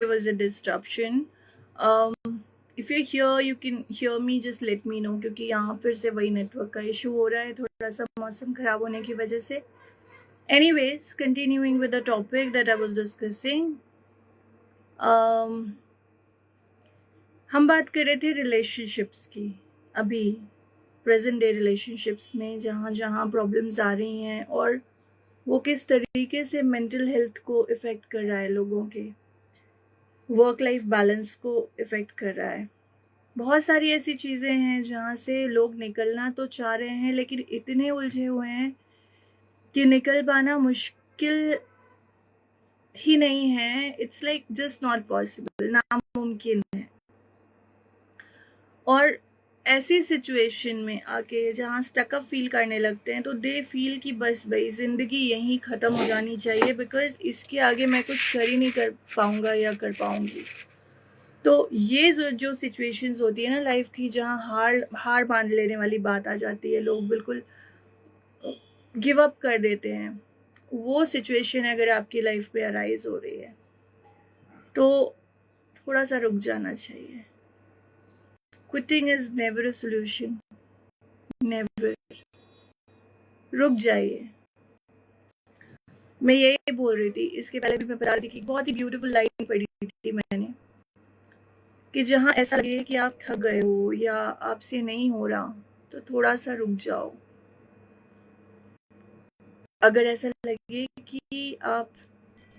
was a disruption. Um, if you're here, you can hear me. Just let me know क्योंकि यहाँ फिर से वही नेटवर्क का इशू हो रहा है थोड़ा सा मौसम खराब होने की वजह से. Anyways, continuing with the topic that I was discussing. हम बात कर रहे थे रिलेशनशिप्स की. अभी प्रेजेंट डे रिलेशनशिप्स में जहाँ जहाँ प्रॉब्लम्स आ रही हैं और वो किस तरीके से मेंटल हेल्थ को इफ़ेक्ट कर रहा है, लोगों के वर्क लाइफ बैलेंस को इफ़ेक्ट कर रहा है. बहुत सारी ऐसी चीज़ें हैं जहाँ से लोग निकलना तो चाह रहे हैं लेकिन इतने उलझे हुए हैं कि निकल पाना मुश्किल ही नहीं है. It's like just not possible, नामुमकिन है. और ऐसी सिचुएशन में आके जहाँ स्टकअप फील करने लगते हैं तो दे फील कि बस भाई ज़िंदगी यहीं ख़त्म हो जानी चाहिए बिकॉज इसके आगे मैं कुछ कर ही नहीं कर पाऊँगा या कर पाऊँगी. तो ये जो सिचुएशंस होती है ना लाइफ की, जहाँ हार मान लेने वाली बात आ जाती है, लोग बिल्कुल गिव अप कर देते हैं, वो सिचुएशन अगर आपकी लाइफ पे अराइज हो रही है तो थोड़ा सा रुक जाना चाहिए. Quitting is never a solution, never. रुक जाइए. मैं यही बोल रही थी, इसके पहले भी मैं बता रही थी कि बहुत ही ब्यूटीफुल लाइन पढ़ी थी मैंने कि जहाँ ऐसा लगे कि आप थक गए हो या आपसे नहीं हो रहा तो थोड़ा सा रुक जाओ. अगर ऐसा लगे कि आप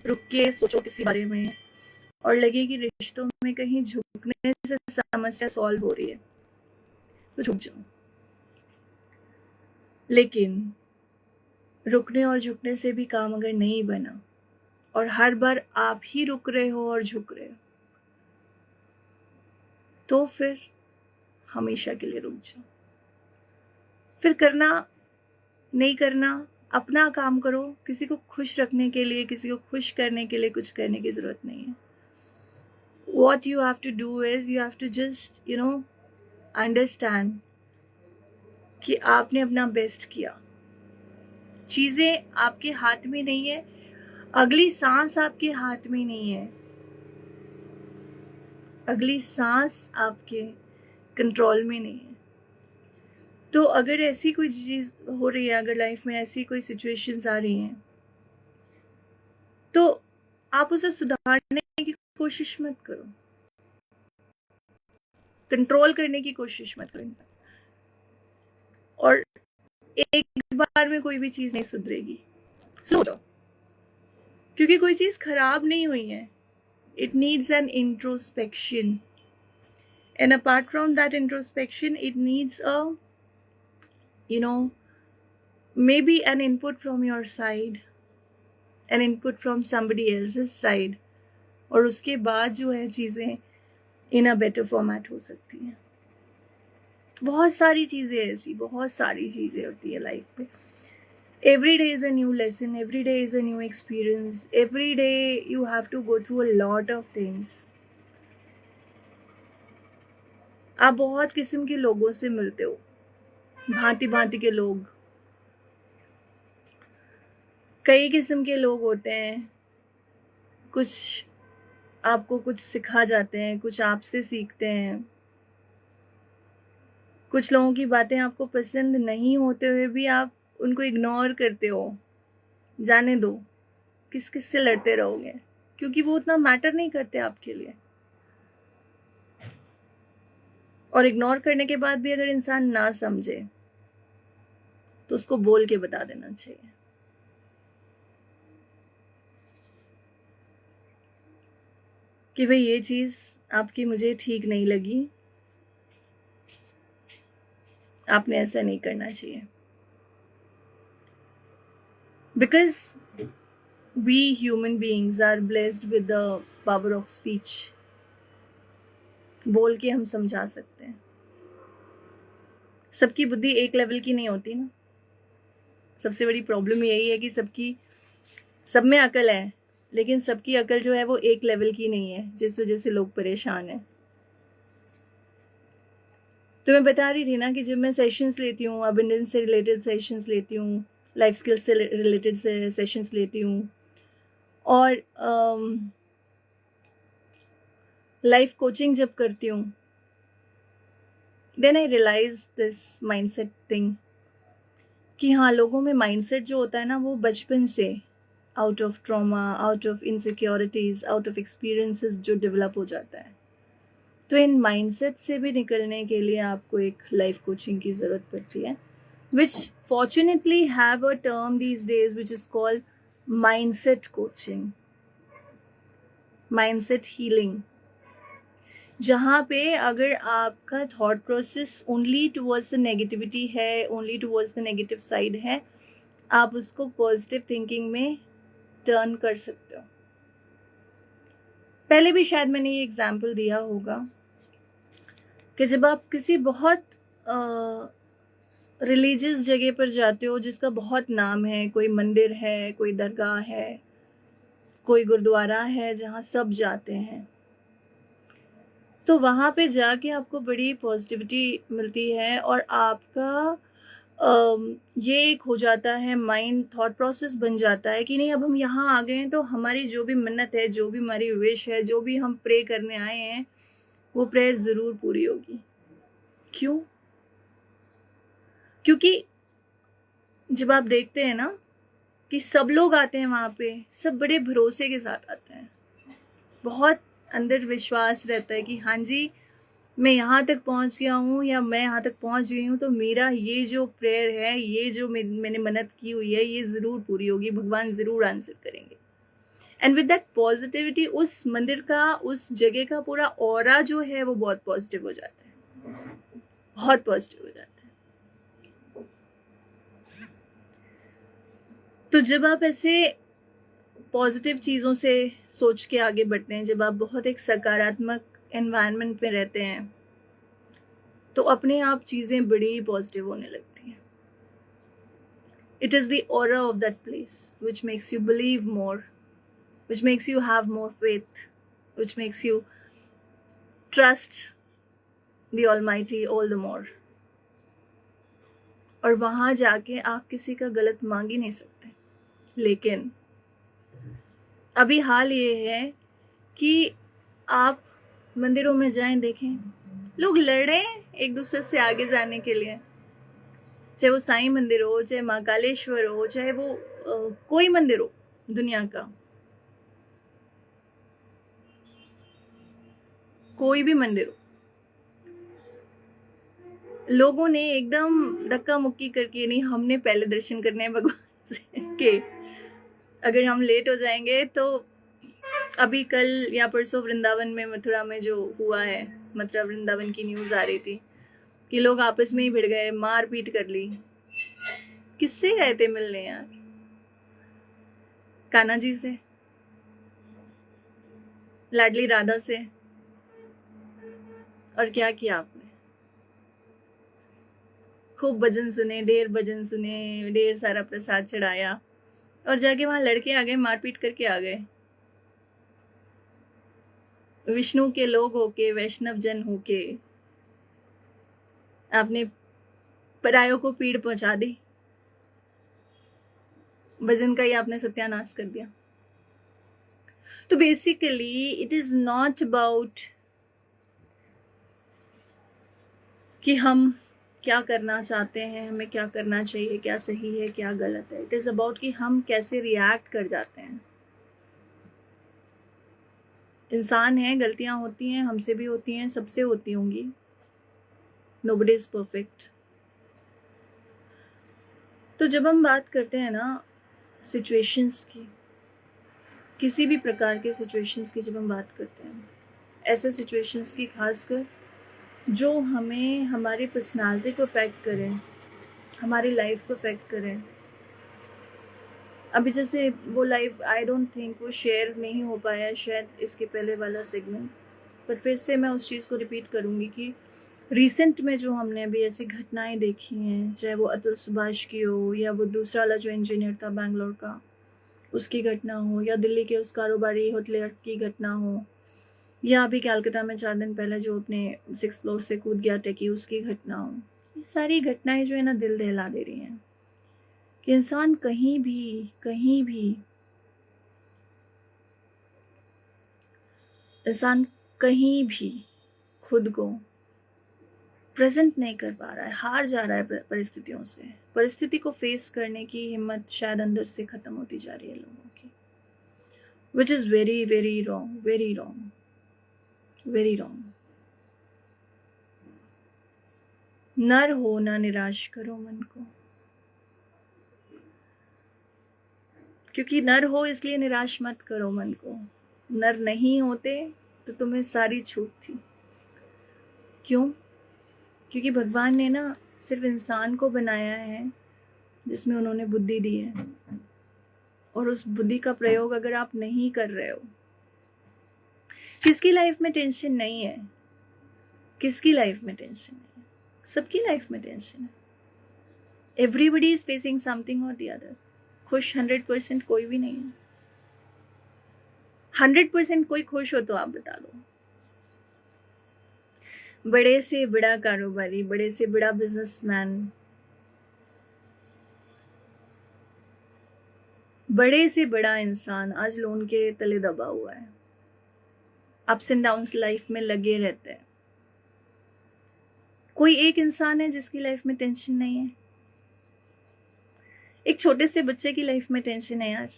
रुक के सोचो किसी बारे में और लगे कि रिश्तों में कहीं झुकने से समस्या सॉल्व हो रही है तो झुक जाओ. लेकिन रुकने और झुकने से भी काम अगर नहीं बना और हर बार आप ही रुक रहे हो और झुक रहे हो तो फिर हमेशा के लिए रुक जाओ. फिर करना नहीं करना अपना काम करो. किसी को खुश रखने के लिए, किसी को खुश करने के लिए कुछ करने की जरूरत नहीं है. What you have to do is you have to just understand कि आपने अपना बेस्ट किया. चीजें आपके हाथ में नहीं है, अगली सांस आपके हाथ में नहीं है, अगली सांस आपके कंट्रोल में नहीं है. तो अगर ऐसी कोई चीज हो रही है, अगर लाइफ में ऐसी कोई सिचुएशंस आ रही हैं तो आप उसे सुधारने की कोशिश मत करो, कंट्रोल करने की कोशिश मत करो. और एक बार में कोई भी चीज नहीं सुधरेगी. सुनो, क्योंकि कोई चीज खराब नहीं हुई है. It needs an introspection, and apart from that introspection it needs a maybe an input from your side, an input from somebody else's side, और उसके बाद जो है चीजें इन अ बेटर फॉर्मेट हो सकती हैं. बहुत सारी चीजें ऐसी, बहुत सारी चीजें होती है लाइफ में. Every day is a new lesson, every day is a new experience, every day you have to go through a lot of things. आप बहुत किस्म के लोगों से मिलते हो, भांति भांति के लोग. कई किस्म के लोग होते हैं, कुछ आपको कुछ सिखा जाते हैं, कुछ आपसे सीखते हैं. कुछ लोगों की बातें आपको पसंद नहीं होते हुए भी आप उनको इग्नोर करते हो. जाने दो, किस किस से लड़ते रहोगे, क्योंकि वो उतना मैटर नहीं करते आपके लिए. और इग्नोर करने के बाद भी अगर इंसान ना समझे तो उसको बोल के बता देना चाहिए कि भाई ये चीज आपकी मुझे ठीक नहीं लगी, आपने ऐसा नहीं करना चाहिए. Because we human beings are blessed with the power of speech. बोल के हम समझा सकते हैं. सबकी बुद्धि एक लेवल की नहीं होती ना. सबसे बड़ी प्रॉब्लम यही है कि सब में अकल है लेकिन सबकी अकल जो है वो एक लेवल की नहीं है, जिस वजह से लोग परेशान हैं. तो मैं बता रही थी ना कि जब मैं सेशंस लेती हूँ, अबंडेंस से रिलेटेड सेशंस लेती हूँ, लाइफ स्किल्स से रिलेटेड सेशंस लेती हूँ, और लाइफ कोचिंग जब करती हूँ, then I realise this mindset thing कि हाँ, लोगों में माइंडसेट जो होता है ना, वो बचपन से out of trauma, out of insecurities, out of experiences जो डेवलप हो जाता है। तो इन माइंडसेट से भी निकलने के लिए आपको एक लाइफ कोचिंग की ज़रूरत पड़ती है, which fortunately have a term these days which is called mindset coaching, mindset healing, जहाँ पे अगर आपका thought process only towards the negativity है, only towards the negative side है, आप उसको पॉजिटिव थिंकिंग में टर्न कर सकते हो। पहले भी शायद मैंने ये एग्जाम्पल दिया होगा कि जब आप किसी बहुत रिलीजियस जगह पर जाते हो जिसका बहुत नाम है, कोई मंदिर है, कोई दरगाह है, कोई गुरुद्वारा है जहाँ सब जाते हैं, तो वहाँ पे जाके आपको बड़ी पॉजिटिविटी मिलती है और आपका ये एक हो जाता है, माइंड थॉट प्रोसेस बन जाता है कि नहीं, अब हम यहाँ आ गए हैं तो हमारी जो भी मन्नत है, जो भी हमारी विश है, जो भी हम प्रे करने आए हैं, वो प्रेयर ज़रूर पूरी होगी। क्यों? क्योंकि जब आप देखते हैं ना कि सब लोग आते हैं वहाँ पे, सब बड़े भरोसे के साथ आते हैं, बहुत अंदर विश्वास रहता है कि हाँ जी, मैं यहाँ तक पहुँच गया हूँ या मैं यहाँ तक पहुँच गई हूँ, तो मेरा ये जो प्रेयर है, ये जो मैंने मन्नत की हुई है, ये ज़रूर पूरी होगी, भगवान ज़रूर आंसर करेंगे। एंड विद दैट पॉजिटिविटी, उस मंदिर का, उस जगह का पूरा ऑरा जो है वो बहुत पॉजिटिव हो जाता है, बहुत पॉजिटिव हो जाता है। तो जब आप ऐसे पॉजिटिव चीज़ों से सोच के आगे बढ़ते हैं, जब आप बहुत एक सकारात्मक एनवायरनमेंट में रहते हैं, तो अपने आप चीज़ें बड़ी पॉजिटिव होने लगती हैं। It is the aura of that place which makes you believe more, which makes you have more faith, which makes you trust the almighty all the more. और वहाँ जाके आप किसी का गलत मांग ही नहीं सकते। लेकिन अभी हाल ये है कि आप मंदिरों में जाएं, देखें लोग लड़ रहे हैं एक दूसरे से आगे जाने के लिए, चाहे वो साईं मंदिर हो, चाहे महाकालेश्वर हो, चाहे वो कोई मंदिर हो दुनिया का, कोई भी मंदिर हो, लोगों ने एकदम धक्का मुक्की करके, नहीं हमने पहले दर्शन करने हैं भगवान से के अगर हम लेट हो जाएंगे तो। अभी कल या परसों वृंदावन में, मथुरा में जो हुआ है, मथुरा वृंदावन की न्यूज आ रही थी कि लोग आपस में ही भिड़ गए, मार पीट कर ली। किससे गए थे मिलने यार? कान्हा जी से, लाडली राधा से। और क्या किया आपने? खूब भजन सुने, ढेर भजन सुने, ढेर सारा प्रसाद चढ़ाया और जाके वहां लड़के आ गए, मारपीट करके आ गए। विष्णु के लोग होके, वैष्णव जन होके आपने परायों को पीड़ पहुंचा दी, भजन का ही आपने सत्यानाश कर दिया। तो basically it is not about कि हम क्या करना चाहते हैं, हमें क्या करना चाहिए, क्या सही है, क्या गलत है। इट इज अबाउट कि हम कैसे रिएक्ट कर जाते हैं। इंसान है, गलतियां होती हैं, हमसे भी होती हैं, सबसे होती होंगी, नोबडी इज परफेक्ट। तो जब हम बात करते हैं ना सिचुएशंस की, किसी भी प्रकार के सिचुएशंस की जब हम बात करते हैं, ऐसे सिचुएशंस की खासकर जो हमें, हमारी पर्सनालिटी को अफेक्ट करें, हमारी लाइफ को अफेक्ट करें। अभी जैसे वो लाइव, आई डोंट थिंक वो शेयर नहीं हो पाया शायद इसके पहले वाला सेगमेंट, पर फिर से मैं उस चीज़ को रिपीट करूँगी कि रिसेंट में जो हमने अभी ऐसी घटनाएं देखी हैं, चाहे वो अतुल सुभाष की हो, या वो दूसरा वाला जो इंजीनियर था बैंगलोर का, उसकी घटना हो, या दिल्ली के उस कारोबारी होटलियर की घटना हो, या अभी कैलकाटा में 4 दिन पहले जो अपने 6th फ्लोर से कूद गया टेकी, उसकी घटना हो। ये सारी घटनाएं जो है ना, दिल दहला दे रही हैं कि इंसान कहीं भी कहीं भी खुद को प्रेजेंट नहीं कर पा रहा है, हार जा रहा है परिस्थितियों से, परिस्थिति को फेस करने की हिम्मत शायद अंदर से खत्म होती जा रही है लोगों की, which is very very wrong, very wrong, very wrong. नर हो ना निराश करो मन को, क्योंकि नर हो इसलिए निराश मत करो मन को। नर नहीं होते तो तुम्हें सारी छूट थी। क्यों? क्योंकि भगवान ने ना सिर्फ इंसान को बनाया है जिसमें उन्होंने बुद्धि दी है, और उस बुद्धि का प्रयोग अगर आप नहीं कर रहे हो, किसकी लाइफ में टेंशन नहीं है? किसकी लाइफ में टेंशन है? सबकी लाइफ में टेंशन है। एवरीबडी इज फेसिंग समथिंग और द अदर। खुश 100% कोई भी नहीं है। 100% कोई खुश हो तो आप बता दो। बड़े से बड़ा कारोबारी, बड़े से बड़ा बिजनेसमैन, बड़े से बड़ा इंसान आज लोन के तले दबा हुआ है, अप्स एंड डाउन्स लाइफ में लगे रहते हैं। कोई एक इंसान है जिसकी लाइफ में टेंशन नहीं है? एक छोटे से बच्चे की लाइफ में टेंशन है यार,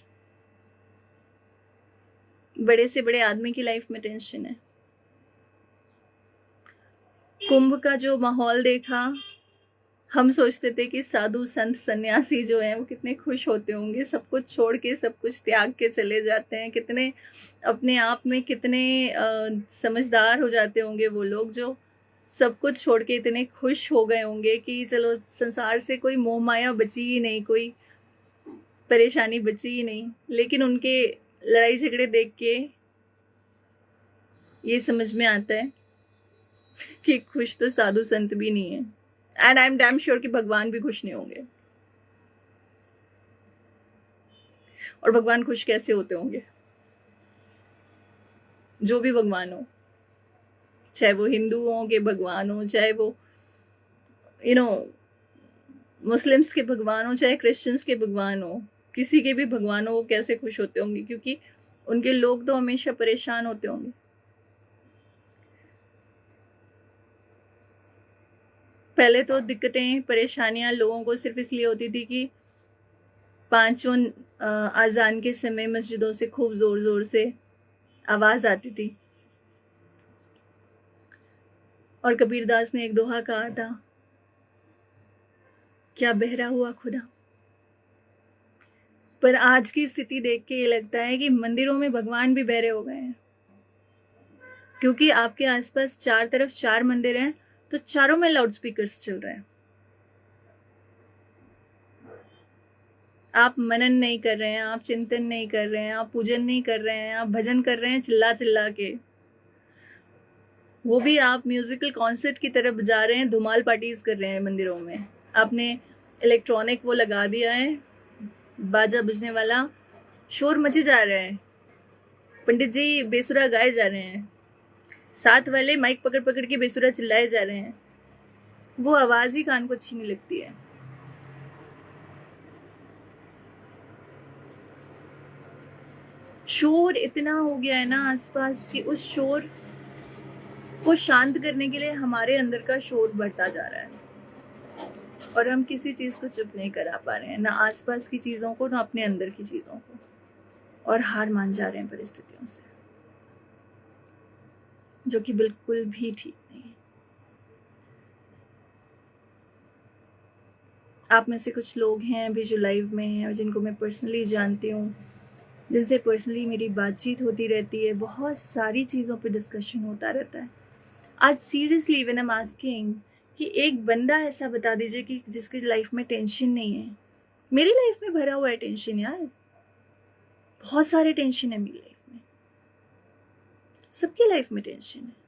बड़े से बड़े आदमी की लाइफ में टेंशन है। कुंभ का जो माहौल देखा, हम सोचते थे कि साधु संत सन्यासी जो हैं वो कितने खुश होते होंगे, सब कुछ छोड़ के, सब कुछ त्याग के चले जाते हैं, कितने अपने आप में कितने समझदार हो जाते होंगे वो लोग, जो सब कुछ छोड़ के इतने खुश हो गए होंगे कि चलो संसार से कोई मोह माया बची ही नहीं, कोई परेशानी बची ही नहीं। लेकिन उनके लड़ाई झगड़े देख के ये समझ में आता है कि खुश तो साधु संत भी नहीं है, and I am damn sure कि भगवान भी खुश नहीं होंगे। और भगवान खुश कैसे होते होंगे? जो भी भगवान हो, चाहे वो हिंदुओं के भगवान हो, चाहे वो मुस्लिम्स के भगवान हो, चाहे क्रिश्चियंस के भगवान हो, किसी के भी भगवान हो, वो कैसे खुश होते होंगे? क्योंकि उनके लोग तो हमेशा परेशान होते होंगे। पहले तो दिक्कतें परेशानियां लोगों को सिर्फ इसलिए होती थी कि पांचों आजान के समय मस्जिदों से खूब जोर जोर से आवाज आती थी, और कबीरदास ने एक दोहा कहा था, क्या बहरा हुआ खुदा। पर आज की स्थिति देख के ये लगता है कि मंदिरों में भगवान भी बहरे हो गए हैं, क्योंकि आपके आसपास चार तरफ 4 मंदिर हैं, तो चारों में लाउड स्पीकर्स चल रहे हैं। आप मनन नहीं कर रहे हैं, आप चिंतन नहीं कर रहे हैं, आप पूजन नहीं कर रहे हैं, आप भजन कर रहे हैं चिल्ला चिल्ला के, वो भी आप म्यूजिकल कॉन्सर्ट की तरफ जा रहे हैं, धुमाल पार्टीज कर रहे हैं मंदिरों में। आपने इलेक्ट्रॉनिक वो लगा दिया है, बाजा बजने वाला, शोर मचे जा रहे हैं, पंडित जी बेसुरा गाए जा रहे हैं, साथ वाले माइक पकड़ पकड़ के बेसुरा चिल्लाए जा रहे हैं, वो आवाज ही कान को अच्छी नहीं लगती है। शोर इतना हो गया है ना आसपास कि उस शोर को शांत करने के लिए हमारे अंदर का शोर बढ़ता जा रहा है, और हम किसी चीज को चुप नहीं करा पा रहे हैं, ना आसपास की चीजों को, ना अपने अंदर की चीजों को, और हार मान जा रहे हैं परिस्थितियों से, जो कि बिल्कुल भी ठीक नहीं है। आप में से कुछ लोग हैं अभी जो लाइव में हैं, जिनको मैं पर्सनली जानती हूँ, जिनसे पर्सनली मेरी बातचीत होती रहती है, बहुत सारी चीज़ों पे डिस्कशन होता रहता है। आज seriously when I am asking कि एक बंदा ऐसा बता दीजिए कि जिसकी लाइफ में टेंशन नहीं है। मेरी लाइफ में भरा हुआ है टेंशन यार, बहुत सारे टेंशन है मेरी लाइफ में, सबकी लाइफ में टेंशन है।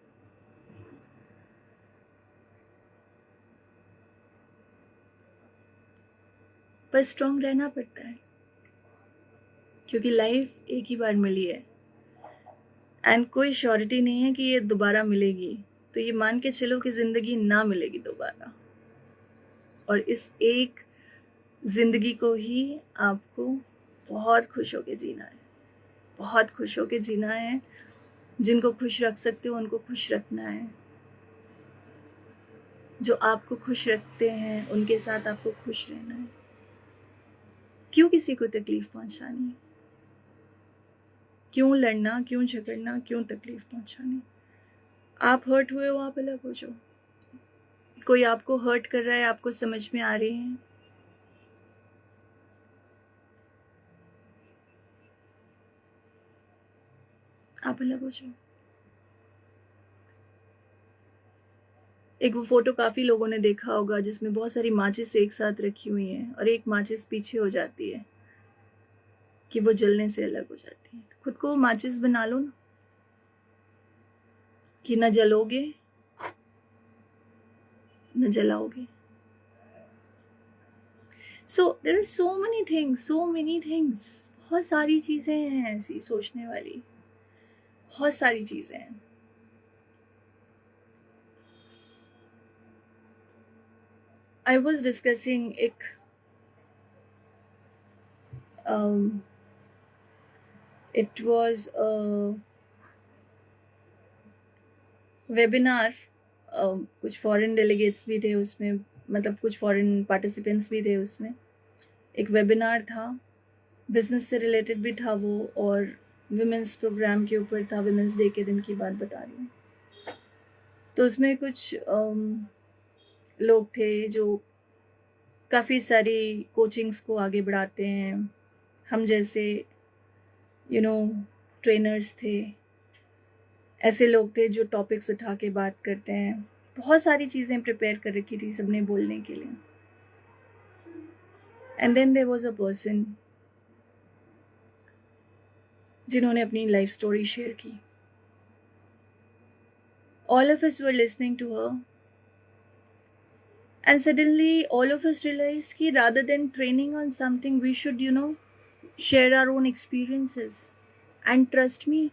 पर स्ट्रांग रहना पड़ता है, क्योंकि लाइफ एक ही बार मिली है, एंड कोई श्योरिटी नहीं है कि ये दोबारा मिलेगी। तो ये मान के चलो कि जिंदगी ना मिलेगी दोबारा, और इस एक जिंदगी को ही आपको बहुत खुश होके जीना है, बहुत खुश होके जीना है। जिनको खुश रख सकते हो उनको खुश रखना है, जो आपको खुश रखते हैं उनके साथ आपको खुश रहना है। क्यों किसी को तकलीफ पहुंचानी, क्यों लड़ना, क्यों झगड़ना, क्यों तकलीफ पहुंचानी। आप हर्ट हुए हो, आप अलग हो जाओ। कोई आपको हर्ट कर रहा है, आपको समझ में आ रही है, आप अलग हो जाओ। एक वो फोटो काफी लोगों ने देखा होगा जिसमें बहुत सारी माचिस एक साथ रखी हुई हैं और एक माचिस पीछे हो जाती है कि वो जलने से अलग हो जाती है। खुद को माचिस बना लो ना, कि न जलोगे न जलाओगे। So there are so many things, बहुत सारी चीजें हैं ऐसी सोचने वाली, बहुत सारी चीजें हैं। आई वॉज डिस्कसिंग एक इट वॉज वेबिनार, कुछ फॉरेन डेलीगेट्स भी थे उसमें, मतलब कुछ फॉरेन पार्टिसिपेंट्स भी थे उसमें। एक वेबिनार था, बिजनेस से रिलेटेड भी था वो, और विमेंस प्रोग्राम के ऊपर था, विमेंस डे के दिन की बात बता रही हूँ। तो उसमें कुछ लोग थे जो काफ़ी सारी कोचिंग्स को आगे बढ़ाते हैं, हम जैसे ट्रेनर्स थे, ऐसे लोग थे जो टॉपिक्स उठा के बात करते हैं। बहुत सारी चीज़ें प्रिपेयर कर रखी थी सबने बोलने के लिए। And then there was a person जिन्होंने अपनी लाइफ स्टोरी शेयर की। All of us were listening to her, and suddenly all of us realised कि rather than training on something we should share our own experiences. And trust me,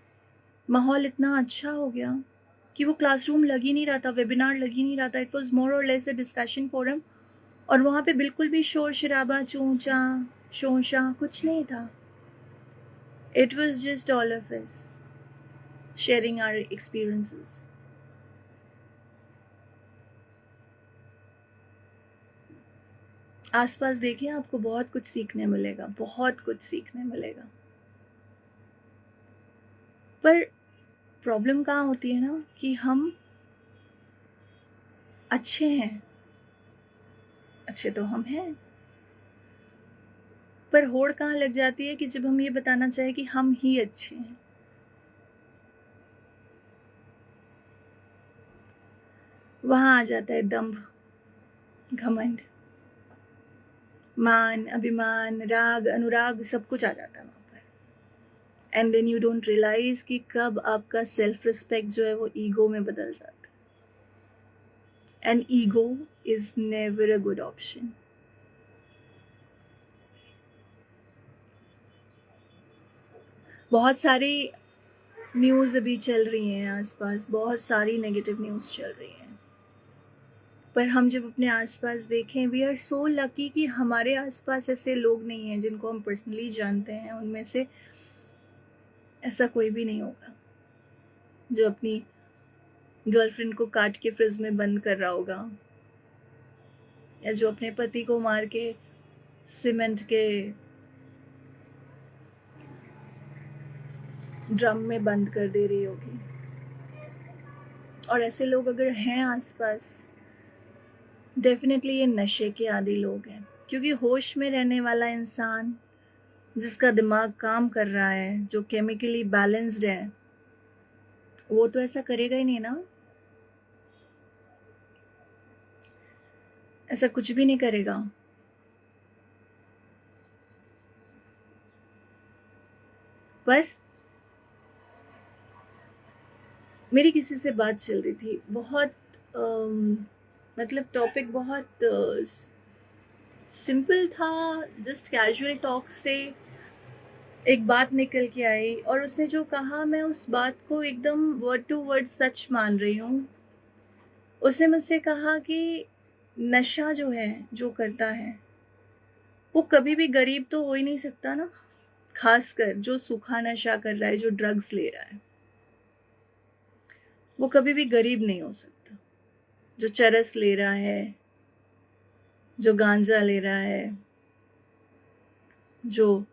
माहौल इतना अच्छा हो गया कि वो क्लासरूम लग ही नहीं रहा था, वेबिनार लग ही नहीं रहा था। इट वॉज मोर और लेस अ डिस्कशन फोरम, और वहाँ पे बिल्कुल भी शोर शराबा, चूंचा शोशा कुछ नहीं था। It was just all of us sharing our experiences. आसपास देखिए, आपको बहुत कुछ सीखने मिलेगा, बहुत कुछ सीखने मिलेगा। पर प्रॉब्लम कहाँ होती है ना, कि हम अच्छे हैं, अच्छे तो हम हैं, पर होड़ कहाँ लग जाती है कि जब हम ये बताना चाहें कि हम ही अच्छे हैं। वहां आ जाता है दंभ, घमंड, मान, अभिमान, राग, अनुराग, सब कुछ आ जाता है वहां पर। And then you don't realise कि कब आपका सेल्फ रिस्पेक्ट जो है वो ईगो में बदल जाता है। And ego is never a good option. बहुत सारी न्यूज़ अभी चल रही हैं आसपास, बहुत सारी नेगेटिव न्यूज़ चल रही हैं, पर हम जब अपने आसपास देखें, वी आर सो लकी कि हमारे आसपास ऐसे लोग नहीं हैं जिनको हम पर्सनली जानते हैं। उनमें से ऐसा कोई भी नहीं होगा जो अपनी गर्लफ्रेंड को काट के फ्रिज में बंद कर रहा होगा, या जो अपने पति को मार के सीमेंट के ड्रम में बंद कर दे रही होगी। और ऐसे लोग अगर हैं आसपास, डेफिनेटली ये नशे के आदी लोग हैं। क्योंकि होश में रहने वाला इंसान, जिसका दिमाग काम कर रहा है, जो केमिकली बैलेंस्ड है, वो तो ऐसा करेगा ही नहीं ना, ऐसा कुछ भी नहीं करेगा। पर मेरी किसी से बात चल रही थी, बहुत मतलब टॉपिक बहुत सिंपल था, जस्ट कैजुअल टॉक से एक बात निकल के आई, और उसने जो कहा मैं उस बात को एकदम वर्ड टू वर्ड सच मान रही हूँ। उसने मुझसे कहा कि नशा जो है, जो करता है, वो कभी भी गरीब तो हो ही नहीं सकता ना, खासकर जो सूखा नशा कर रहा है, जो ड्रग्स ले रहा है। वो कभी भी गरीब नहीं हो सकता। जो चरस ले रहा है, जो गांजा ले रहा है, जो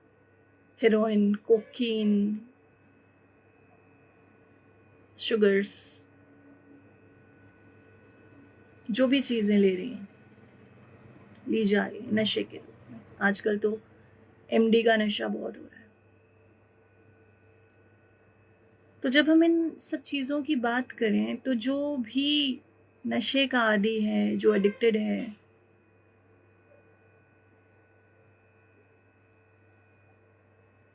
हेरोइन, कोकीन, शुगर्स, जो भी चीजें ले रही हैं, ली जा रही है नशे के रूप में। आजकल तो एमडी का नशा बहुत हो रहा है। तो जब हम इन सब चीजों की बात करें तो जो भी नशे का आदी है, जो एडिक्टेड है,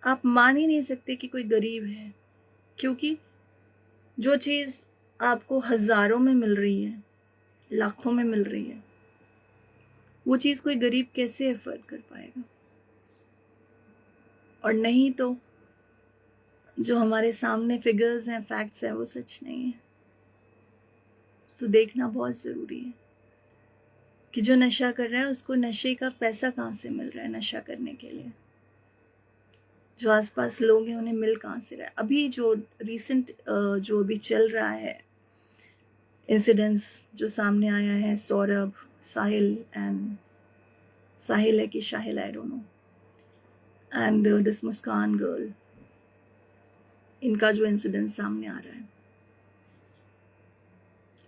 आप मान ही नहीं सकते कि कोई गरीब है, क्योंकि जो चीज आपको हजारों में मिल रही है, लाखों में मिल रही है, वो चीज कोई गरीब कैसे अफोर्ड कर पाएगा। और नहीं तो जो हमारे सामने फिगर्स हैं, फैक्ट्स हैं, वो सच नहीं है। तो देखना बहुत जरूरी है कि जो नशा कर रहा है उसको नशे का पैसा कहाँ से मिल रहा है नशा करने के लिए। जो आसपास लोग हैं उन्हें मिल कहाँ से रहा है। अभी जो रिसेंट जो अभी चल रहा है इंसिडेंट्स जो सामने आया है, सौरभ, साहिल है कि Shahil, I don't know, and this Muskan girl, इनका जो इंसिडेंट सामने आ रहा है।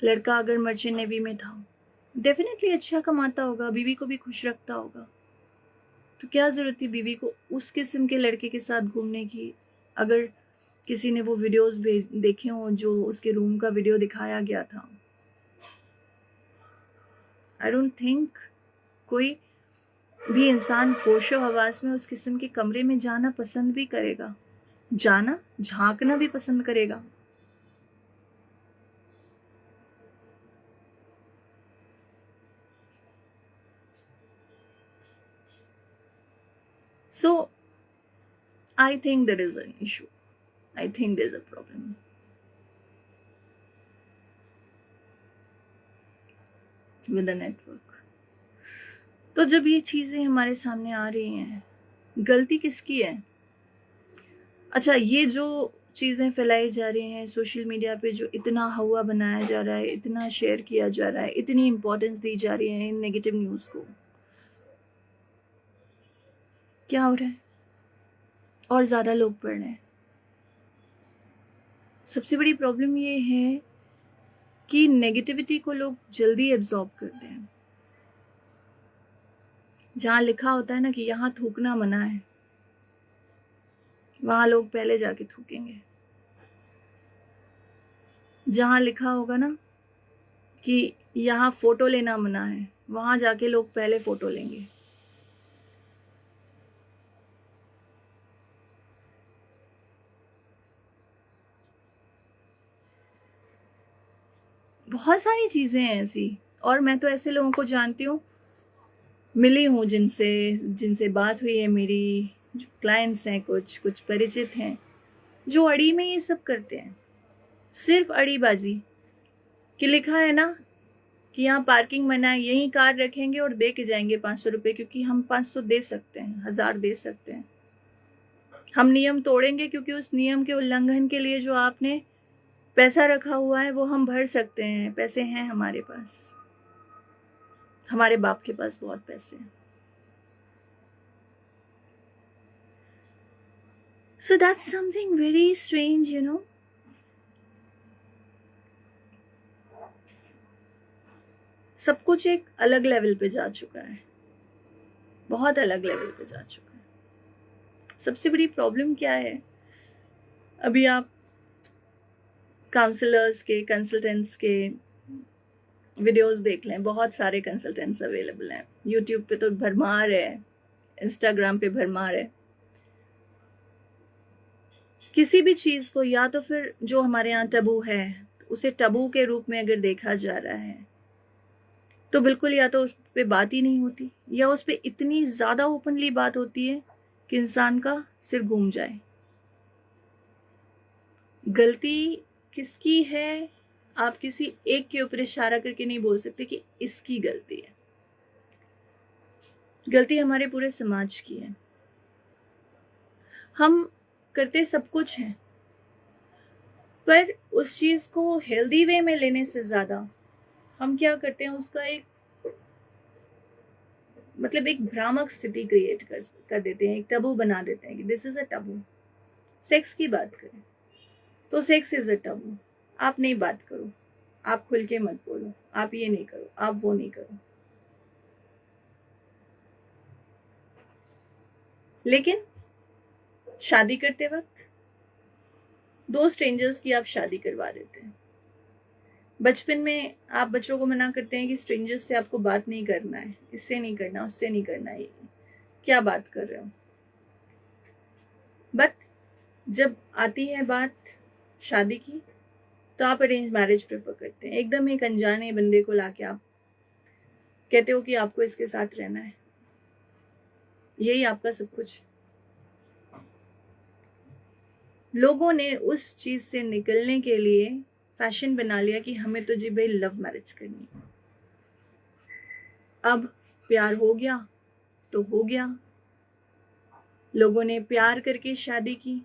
लड़का अगर मर्चेंट नेवी में था, डेफिनेटली अच्छा कमाता होगा, बीवी को भी खुश रखता होगा, तो क्या जरूरत थी बीवी को उस किस्म के लड़के के साथ घूमने की। अगर किसी ने वो वीडियोस देखे हो जो उसके रूम का वीडियो दिखाया गया था, आई डोंट थिंक कोई भी इंसान होशो हवास में उस किस्म के कमरे में जाना पसंद भी करेगा, जाना झांकना भी पसंद करेगा। So I think there is an issue. I think there's a problem. With the network. तो जब ये चीजें हमारे सामने आ रही हैं, गलती किसकी है? अच्छा, ये जो चीजें फैलाई जा रही हैं सोशल मीडिया पे, जो इतना हवा बनाया जा रहा है, इतना शेयर किया जा रहा है, इतनी इंपॉर्टेंस दी जा रही है इन नेगेटिव न्यूज को, क्या हो रहा है? और ज्यादा लोग पढ़ रहे हैं। सबसे बड़ी प्रॉब्लम ये है कि नेगेटिविटी को लोग जल्दी एब्जॉर्ब करते हैं। जहां लिखा होता है ना कि यहाँ थूकना मना है, वहां लोग पहले जाके थूकेंगे। जहां लिखा होगा ना कि यहाँ फोटो लेना मना है, वहां जाके लोग पहले फोटो लेंगे। बहुत सारी चीजें हैं ऐसी, और मैं तो ऐसे लोगों को जानती हूँ, मिली हूँ जिनसे बात हुई है मेरी, जो क्लाइंट्स हैं, कुछ परिचित हैं, जो अड़ी में ये सब करते हैं। सिर्फ अड़ीबाजी कि लिखा है ना कि यहाँ पार्किंग मना है, यहीं कार रखेंगे और दे के जाएंगे 500 रुपये, क्योंकि हम 500 दे सकते हैं, 1000 दे सकते हैं। हम नियम तोड़ेंगे क्योंकि उस नियम के उल्लंघन के लिए जो आपने पैसा रखा हुआ है वो हम भर सकते हैं। पैसे हैं हमारे पास, हमारे बाप के पास बहुत पैसे हैं। So that's something very strange, you know. सब कुछ एक अलग लेवल पे जा चुका है, बहुत अलग लेवल पे जा चुका है। सबसे बड़ी प्रॉब्लम क्या है, अभी आप काउंसलर्स के, कंसल्टेंट्स के वीडियोस देख लें, बहुत सारे कंसल्टेंट्स अवेलेबल हैं। यूट्यूब पे तो भरमार है, इंस्टाग्राम पे भरमार है। किसी भी चीज को, या तो फिर जो हमारे यहाँ टबू है उसे टबू के रूप में अगर देखा जा रहा है तो बिल्कुल या तो उस पर बात ही नहीं होती, या उस पर इतनी ज्यादा ओपनली बात होती है कि इंसान का सिर घूम जाए। गलती किसकी है, आप किसी एक के ऊपर इशारा करके नहीं बोल सकते कि इसकी गलती है। गलती हमारे पूरे समाज की है। हम करते सब कुछ हैं, पर उस चीज़ को हेल्दी वे में लेने से ज़्यादा हम क्या करते हैं, उसका एक मतलब एक भ्रामक स्थिति क्रिएट कर देते हैं, एक टबू बना देते हैं कि this is a Tabu. Sex की बात करें तो सेक्स इज अ टबू, आप नहीं बात करो, आप खुल के मत बोलो, आप ये नहीं करो, आप वो नहीं करो। लेकिन शादी करते वक्त दो स्ट्रेंजर्स की आप शादी करवा देते हैं। बचपन में आप बच्चों को मना करते हैं कि स्ट्रेंजर्स से आपको बात नहीं करना है, इससे नहीं करना, उससे नहीं करना है, क्या बात कर रहे हो। बट जब आती है बात शादी की तो आप अरेंज मैरिज प्रेफर करते हैं। एकदम एक अनजाने बंदे को लाके आप कहते हो कि आपको इसके साथ रहना है, यही आपका सब कुछ। लोगों ने उस चीज से निकलने के लिए फैशन बना लिया कि हमें तो जी भाई लव मैरिज करनी है। अब प्यार हो गया तो हो गया, लोगों ने प्यार करके शादी की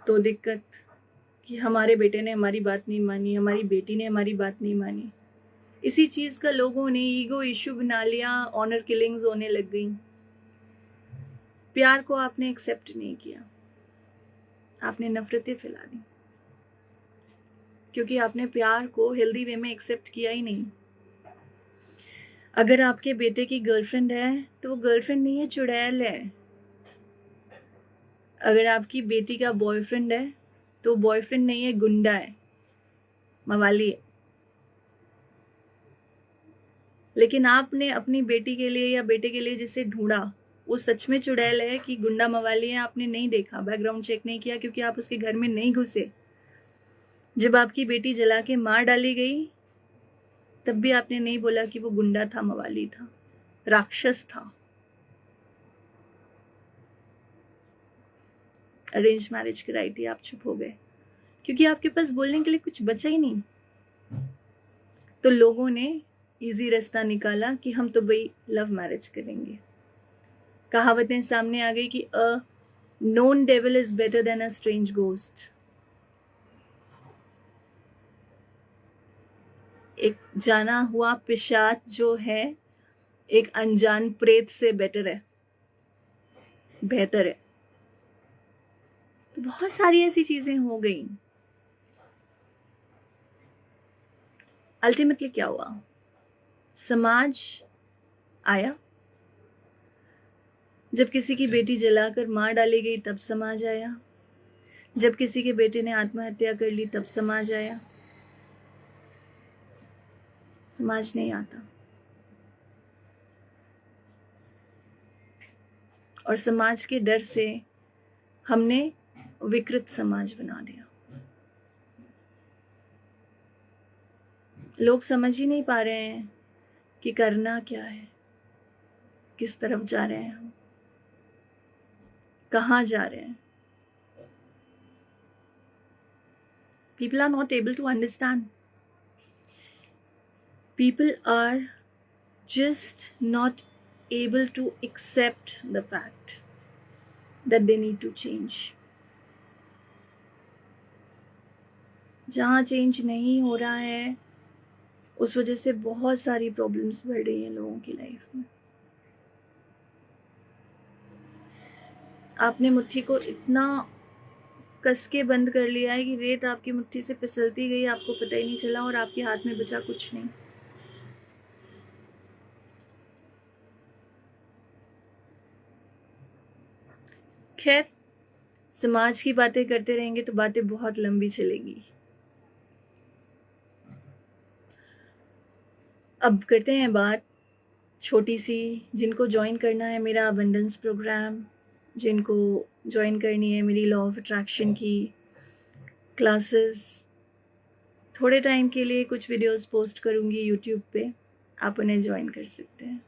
तो दिक्कत कि हमारे बेटे ने हमारी बात नहीं मानी, हमारी बेटी ने हमारी बात नहीं मानी। इसी चीज का लोगों ने ईगो इश्यू बना लिया, ऑनर किलिंग्स होने लग गई। प्यार को आपने एक्सेप्ट नहीं किया, आपने नफरतें फैला दी, क्योंकि आपने प्यार को हेल्दी वे में एक्सेप्ट किया ही नहीं। अगर आपके बेटे की गर्लफ्रेंड है तो वो गर्लफ्रेंड नहीं है, चुड़ैल है। अगर आपकी बेटी का बॉयफ्रेंड है तो बॉयफ्रेंड नहीं है, गुंडा है, मवाली है। लेकिन आपने अपनी बेटी के लिए या बेटे के लिए जिसे ढूंढा वो सच में चुड़ैल है कि गुंडा मवाली है, आपने नहीं देखा, बैकग्राउंड चेक नहीं किया, क्योंकि आप उसके घर में नहीं घुसे। जब आपकी बेटी जला के मार डाली गई तब भी आपने नहीं बोला कि वो गुंडा था, मवाली था, राक्षस था। अरेंज मैरिज कराई थी, आप चुप हो गए क्योंकि आपके पास बोलने के लिए कुछ बचा ही नहीं। तो लोगों ने इजी रास्ता निकाला कि हम तो भाई लव मैरिज करेंगे। कहावतें सामने आ गई कि a known devil is better than a strange ghost. एक जाना हुआ पिशाच जो है एक अनजान प्रेत से बेटर है, बेहतर है। तो बहुत सारी ऐसी चीजें हो गई। अल्टीमेटली क्या हुआ, समाज आया। जब किसी की बेटी जलाकर मार डाली गई तब समाज आया। जब किसी के बेटे ने आत्महत्या कर ली तब समाज आया। समाज नहीं आता। और समाज के डर से हमने विकृत समाज बना दिया। लोग समझ ही नहीं पा रहे हैं कि करना क्या है, किस तरफ जा रहे हैं हम, कहाँ जा रहे हैं। People are not able to understand. People are just not able to accept the fact that they need to change. जहाँ चेंज नहीं हो रहा है उस वजह से बहुत सारी प्रॉब्लम्स बढ़ रही हैं लोगों की लाइफ में। आपने मुट्ठी को इतना कस के बंद कर लिया है कि रेत आपकी मुट्ठी से फिसलती गई, आपको पता ही नहीं चला और आपके हाथ में बचा कुछ नहीं। खैर, समाज की बातें करते रहेंगे तो बातें बहुत लंबी चलेगी। अब करते हैं बात छोटी सी, जिनको ज्वाइन करना है मेरा अबंडेंस प्रोग्राम, जिनको ज्वाइन करनी है मेरी लॉ ऑफ अट्रैक्शन की क्लासेस, थोड़े टाइम के लिए कुछ वीडियोस पोस्ट करूंगी यूट्यूब पे, आप उन्हें ज्वाइन कर सकते हैं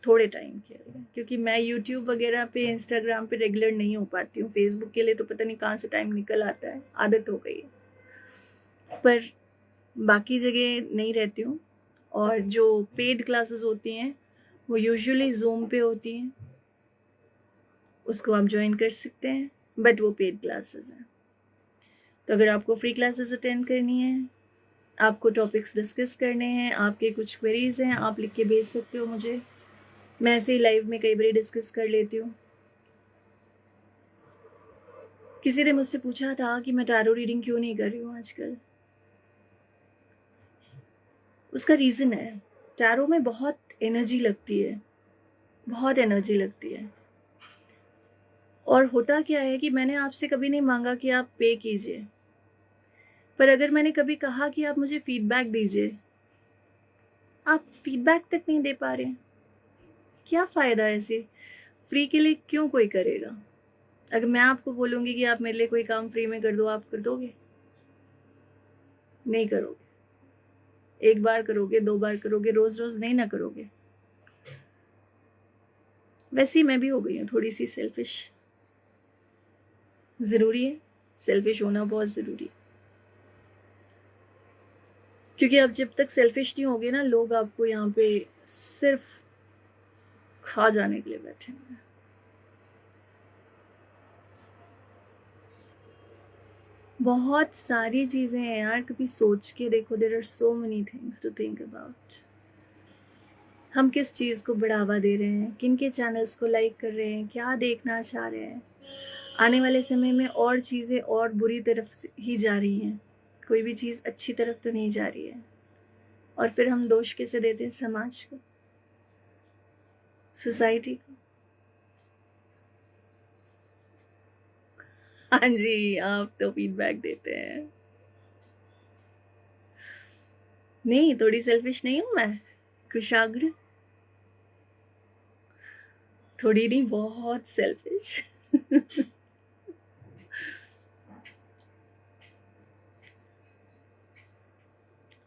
थोड़े टाइम के लिए, क्योंकि मैं यूट्यूब वगैरह पे, इंस्टाग्राम पे रेगुलर नहीं हो पाती हूँ। फेसबुक के लिए तो पता नहीं कहाँ से टाइम निकल आता है, आदत हो गई है, पर बाकी जगह नहीं रहती हूँ। और जो पेड क्लासेस होती हैं वो यूजुअली जूम पे होती हैं। उसको आप ज्वाइन कर सकते हैं, बट वो पेड क्लासेस हैं। तो अगर आपको फ्री क्लासेस अटेंड करनी है, आपको टॉपिक्स डिस्कस करने हैं, आपके कुछ क्वेरीज हैं, आप लिख के भेज सकते हो मुझे। मैं ऐसे ही लाइव में कई बार डिस्कस कर लेती हूँ। किसी ने मुझसे पूछा था कि मैं टैरो रीडिंग क्यों नहीं कर रही हूँ आजकल। उसका रीज़न है, टैरो में बहुत एनर्जी लगती है, बहुत एनर्जी लगती है। और होता क्या है कि मैंने आपसे कभी नहीं मांगा कि आप पे कीजिए, पर अगर मैंने कभी कहा कि आप मुझे फीडबैक दीजिए, आप फीडबैक तक नहीं दे पा रहे हैं। क्या फ़ायदा ऐसे? फ्री के लिए क्यों कोई करेगा? अगर मैं आपको बोलूँगी कि आप मेरे लिए कोई काम फ्री में कर दो, आप कर दोगे? नहीं करोगे। एक बार करोगे, 2 बार करोगे, रोज़-रोज़ नहीं ना करोगे। वैसे ही मैं भी हो गई हूँ थोड़ी-सी सेल्फिश। ज़रूरी है, सेल्फिश होना बहुत ज़रूरी है। क्योंकि आप जब तक सेल्फिश नहीं होगे ना, लोग आपको यहाँ पे सिर्फ खा जाने के लिए बैठे हैं। बहुत सारी चीज़ें हैं यार, कभी सोच के देखो, there are so many things to think about. हम किस चीज़ को बढ़ावा दे रहे हैं, किन के चैनल्स को लाइक कर रहे हैं, क्या देखना चाह रहे हैं। आने वाले समय में और चीज़ें और बुरी तरफ ही जा रही हैं, कोई भी चीज़ अच्छी तरफ तो नहीं जा रही है। और फिर हम दोष किसे देते हैं? समाज को, सोसाइटी को। हाँ जी, आप तो फीडबैक देते हैं। नहीं, थोड़ी सेल्फिश नहीं हूं मैं? कुशाग्र? थोड़ी नहीं, बहुत selfish.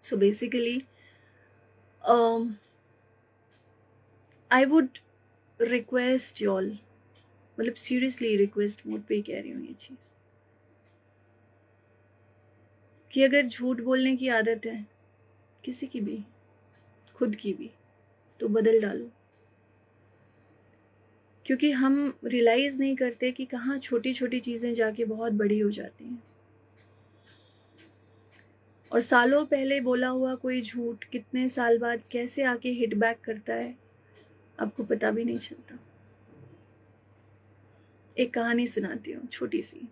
So basically, I would request you all, मतलब सीरियसली रिक्वेस्ट मोड पे कह रही हूँ ये चीज़, कि अगर झूठ बोलने की आदत है किसी की भी, खुद की भी, तो बदल डालो। क्योंकि हम रियलाइज़ नहीं करते कि कहाँ छोटी छोटी चीज़ें जाके बहुत बड़ी हो जाती हैं। और सालों पहले बोला हुआ कोई झूठ कितने साल बाद कैसे आके हिट बैक करता है, आपको पता भी नहीं चलता। एक कहानी सुनाती हूँ छोटी सी।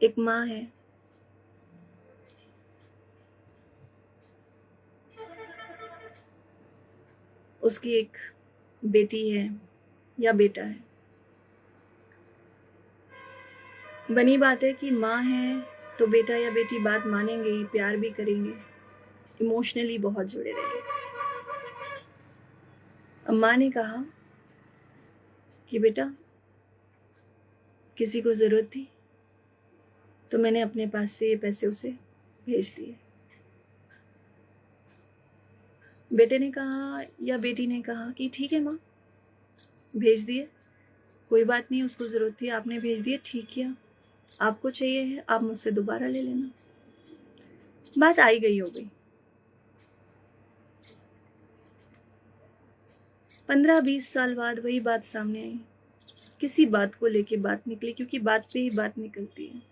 एक माँ है, उसकी एक बेटी है या बेटा है। बनी बात है कि माँ है तो बेटा या बेटी बात मानेंगे ही, प्यार भी करेंगे, इमोशनली बहुत जुड़े रहेंगे। अब माँ ने कहा कि बेटा, किसी को ज़रूरत थी तो मैंने अपने पास से ये पैसे उसे भेज दिए। बेटे ने कहा या बेटी ने कहा कि ठीक है माँ, भेज दिए, कोई बात नहीं, उसको ज़रूरत थी, आपने भेज दिए, ठीक किया। आपको चाहिए है, आप मुझसे दोबारा ले लेना। बात आई गई हो गई। 15-20 साल बाद वही बात सामने आई, किसी बात को लेके बात निकली, क्योंकि बात पे ही बात निकलती है।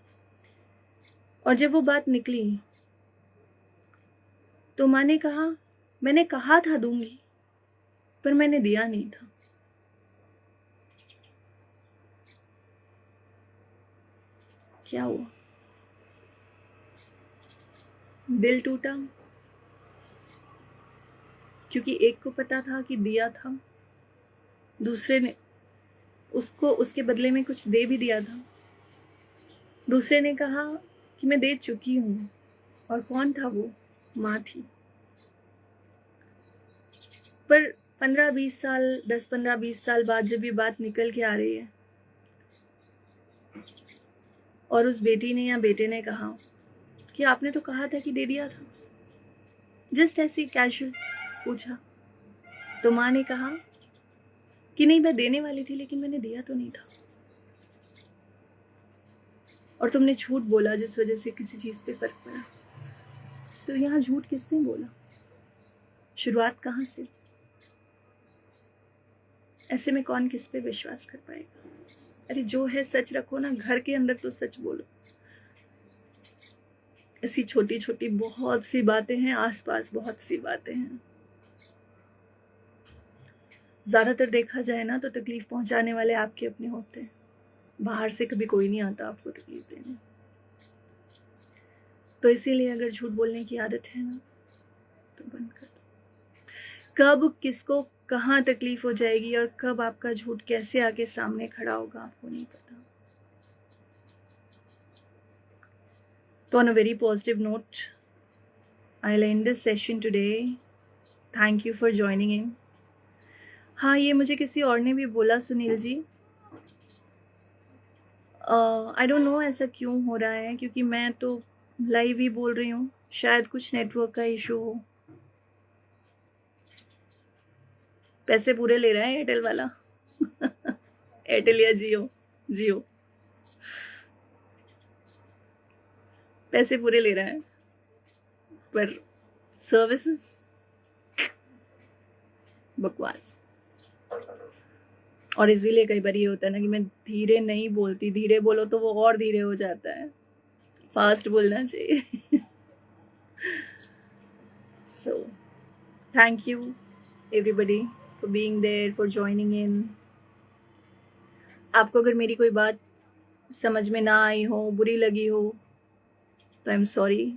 और जब वो बात निकली तो माँ ने कहा, मैंने कहा था दूंगी, पर मैंने दिया नहीं था। क्या हुआ? दिल टूटा, क्योंकि एक को पता था कि दिया था, दूसरे ने उसको उसके बदले में कुछ दे भी दिया था। दूसरे ने कहा कि मैं दे चुकी हूँ, और कौन था वो? माँ थी। पर 15-20 साल, 10-15-20 साल बाद जब ये बात निकल के आ रही है और उस बेटी ने या बेटे ने कहा कि आपने तो कहा था कि दे दिया था, जस्ट ऐसे कैजुअल पूछा, तो माँ ने कहा कि नहीं, मैं देने वाली थी लेकिन मैंने दिया तो नहीं था, और तुमने झूठ बोला जिस वजह से किसी चीज पे फर्क पड़ा। तो यहाँ झूठ किसने बोला? शुरुआत कहाँ से? ऐसे में कौन किस पे विश्वास कर पाएगा? अरे जो है सच रखो ना, घर के अंदर तो सच बोलो। ऐसी छोटी छोटी बहुत सी बातें हैं, आसपास बहुत सी बातें हैं। ज्यादातर देखा जाए ना तो तकलीफ पहुंचाने वाले आपके अपने होते हैं, बाहर से कभी कोई नहीं आता आपको तकलीफ देने। तो इसीलिए अगर झूठ बोलने की आदत है ना तो बंद कर दो। कब किसको कहाँ तकलीफ हो जाएगी और कब आपका झूठ कैसे आके सामने खड़ा होगा आपको नहीं पता। तो on a very positive note, I'll end this session today. Thank you for joining in. हाँ, ये मुझे किसी और ने भी बोला, Sunil ji. I don't know ऐसा क्यों हो रहा है, क्योंकि मैं तो लाइव ही बोल रही हूँ, शायद कुछ नेटवर्क का इशू हो। पैसे पूरे ले रहा है एयरटेल वाला एयरटेल या जियो, जियो पैसे पूरे ले रहा है, पर सर्विसेज बकवास। और इसीलिए कई बार ये होता है ना कि मैं धीरे नहीं बोलती, धीरे बोलो तो वो और धीरे हो जाता है, फास्ट बोलना चाहिए। So thank you everybody for being there, for joining in. आपको अगर मेरी कोई बात समझ में ना आई हो, बुरी लगी हो, तो आई एम सॉरी,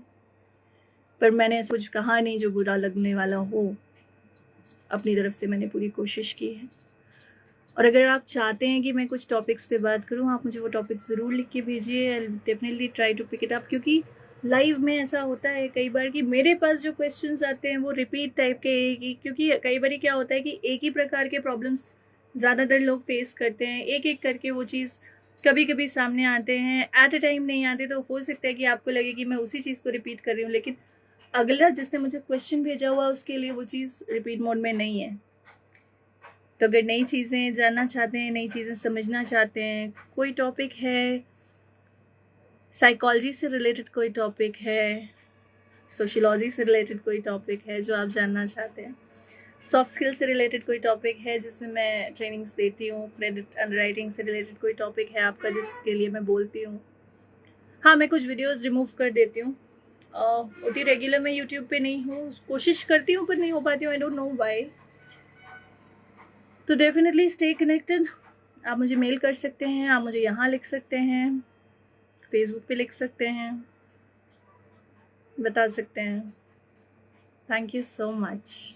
पर मैंने ऐसा कुछ कहा नहीं जो बुरा लगने वाला हो। अपनी तरफ से मैंने पूरी कोशिश की है। और अगर आप चाहते हैं कि मैं कुछ टॉपिक्स पे बात करूं, आप मुझे वो टॉपिक ज़रूर लिख के भेजिए। I definitely try to pick it up, क्योंकि लाइव में ऐसा होता है कई बार कि मेरे पास जो क्वेश्चंस आते हैं वो रिपीट टाइप के एक ही, क्योंकि कई बार क्या होता है कि एक ही प्रकार के प्रॉब्लम्स ज़्यादातर लोग फेस करते हैं, एक एक करके वो चीज़ कभी कभी सामने आते हैं, एट अ टाइम नहीं आते। तो हो सकता है कि आपको लगे कि मैं उसी चीज़ को रिपीट कर रही हूँ, लेकिन अगला जिसने मुझे क्वेश्चन भेजा हुआ उसके लिए वो चीज़ रिपीट मोड में नहीं है। तो अगर नई चीज़ें जानना चाहते हैं, नई चीज़ें समझना चाहते हैं, कोई टॉपिक है, साइकोलॉजी से रिलेटेड कोई टॉपिक है, सोशियोलॉजी से रिलेटेड कोई टॉपिक है जो आप जानना चाहते हैं, सॉफ्ट स्किल से रिलेटेड कोई टॉपिक है जिसमें मैं ट्रेनिंग्स देती हूँ, क्रेडिट अंडरराइटिंग से रिलेटेड कोई टॉपिक है आपका जिसके लिए मैं बोलती हूँ। हाँ, मैं कुछ वीडियोस रिमूव कर देती हूँ, उतनी रेगुलर मैं यूट्यूब पे नहीं हूँ, कोशिश करती हूँ पर नहीं हो पाती हूँ, आई डोंट नो व्हाई। तो डेफिनेटली स्टे कनेक्टेड। आप मुझे मेल कर सकते हैं, आप मुझे यहाँ लिख सकते हैं, फेसबुक पे लिख सकते हैं, बता सकते हैं। Thank you so much.